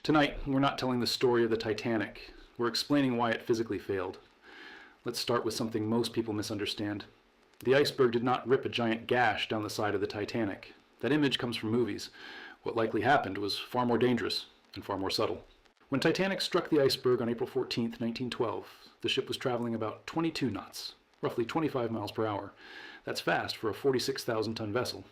Tonight, we're not telling the story of the Titanic. We're explaining why it physically failed. Let's start with something most people misunderstand. The iceberg did not rip a giant gash down the side of the Titanic. That image comes from movies. What likely happened was far more dangerous and far more subtle. When Titanic struck the iceberg on April 14, 1912, the ship was traveling about 22 knots, roughly 25 miles per hour. That's fast for a 46,000-ton vessel.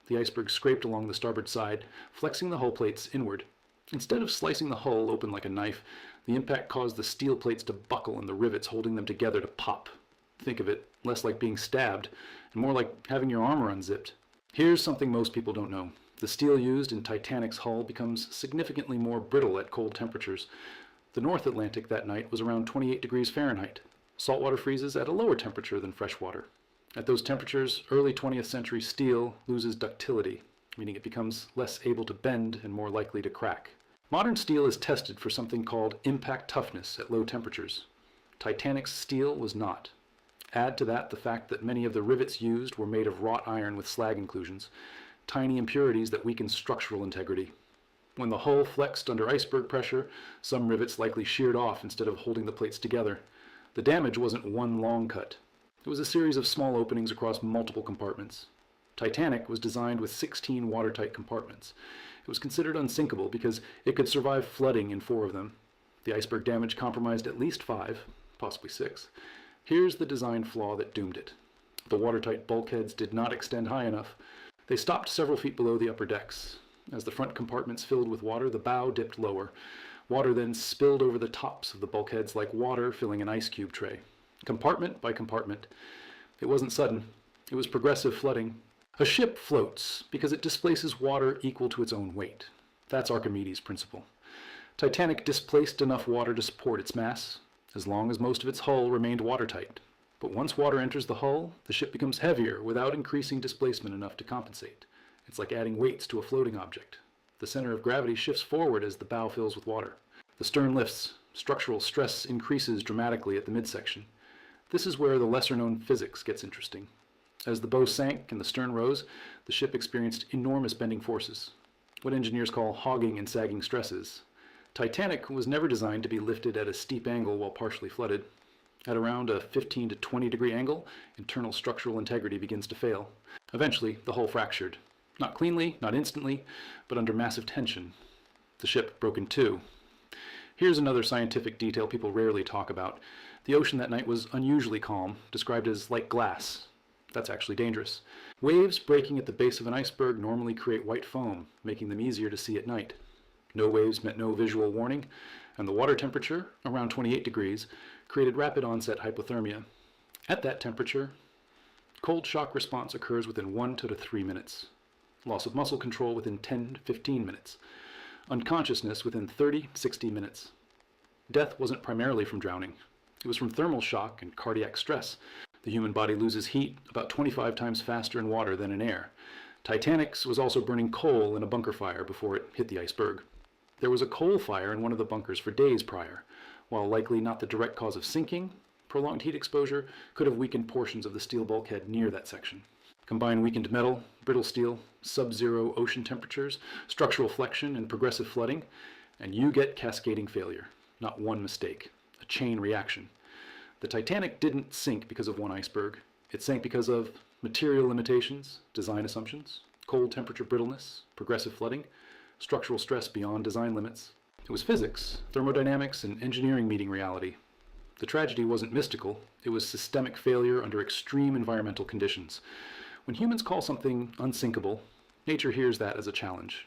The iceberg scraped along the starboard side, flexing the hull plates inward. Instead of slicing the hull open like a knife, the impact caused the steel plates to buckle and the rivets holding them together to pop. Think of it less like being stabbed and more like having your armor unzipped. Here's something most people don't know. The steel used in Titanic's hull becomes significantly more brittle at cold temperatures. The North Atlantic that night was around 28 degrees Fahrenheit. Saltwater freezes at a lower temperature than freshwater. At those temperatures, early 20th century steel loses ductility, meaning it becomes less able to bend and more likely to crack. Modern steel is tested for something called impact toughness at low temperatures. Titanic's steel was not. Add to that the fact that many of the rivets used were made of wrought iron with slag inclusions, tiny impurities that weaken structural integrity. When the hull flexed under iceberg pressure, some rivets likely sheared off instead of holding the plates together. The damage wasn't one long cut. It was a series of small openings across multiple compartments. Titanic was designed with 16 watertight compartments. It was considered unsinkable because it could survive flooding in 4 of them. The iceberg damage compromised at least 5, possibly 6. Here's the design flaw that doomed it. The watertight bulkheads did not extend high enough. They stopped several feet below the upper decks. As the front compartments filled with water, the bow dipped lower. Water then spilled over the tops of the bulkheads like water filling an ice cube tray. Compartment by compartment. It wasn't sudden. It was progressive flooding. A ship floats because it displaces water equal to its own weight. That's Archimedes' principle. Titanic displaced enough water to support its mass, as long as most of its hull remained watertight. But once water enters the hull, the ship becomes heavier without increasing displacement enough to compensate. It's like adding weights to a floating object. The center of gravity shifts forward as the bow fills with water. The stern lifts. Structural stress increases dramatically at the midsection. This is where the lesser-known physics gets interesting. As the bow sank and the stern rose, the ship experienced enormous bending forces, what engineers call hogging and sagging stresses. Titanic was never designed to be lifted at a steep angle while partially flooded. At around a 15 to 20 degree angle, internal structural integrity begins to fail. Eventually, the hull fractured. Not cleanly, not instantly, but under massive tension. The ship broke in 2. Here's another scientific detail people rarely talk about. The ocean that night was unusually calm, described as like glass. That's actually dangerous. Waves breaking at the base of an iceberg normally create white foam, making them easier to see at night. No waves meant no visual warning, and the water temperature, around 28 degrees, created rapid onset hypothermia. At that temperature, cold shock response occurs within 1 to 3 minutes. Loss of muscle control within 10 to 15 minutes. Unconsciousness within 30 to 60 minutes. Death wasn't primarily from drowning. It was from thermal shock and cardiac stress. The human body loses heat about 25 times faster in water than in air. Titanic's was also burning coal in a bunker fire before it hit the iceberg. There was a coal fire in one of the bunkers for days prior. While likely not the direct cause of sinking, prolonged heat exposure could have weakened portions of the steel bulkhead near that section. Combine weakened metal, brittle steel, sub-zero ocean temperatures, structural flexion, and progressive flooding, and you get cascading failure. Not one mistake. A chain reaction. The Titanic didn't sink because of one iceberg. It sank because of material limitations, design assumptions, cold temperature brittleness, progressive flooding, structural stress beyond design limits. It was physics, thermodynamics, and engineering meeting reality. The tragedy wasn't mystical. It was systemic failure under extreme environmental conditions. When humans call something unsinkable, nature hears that as a challenge.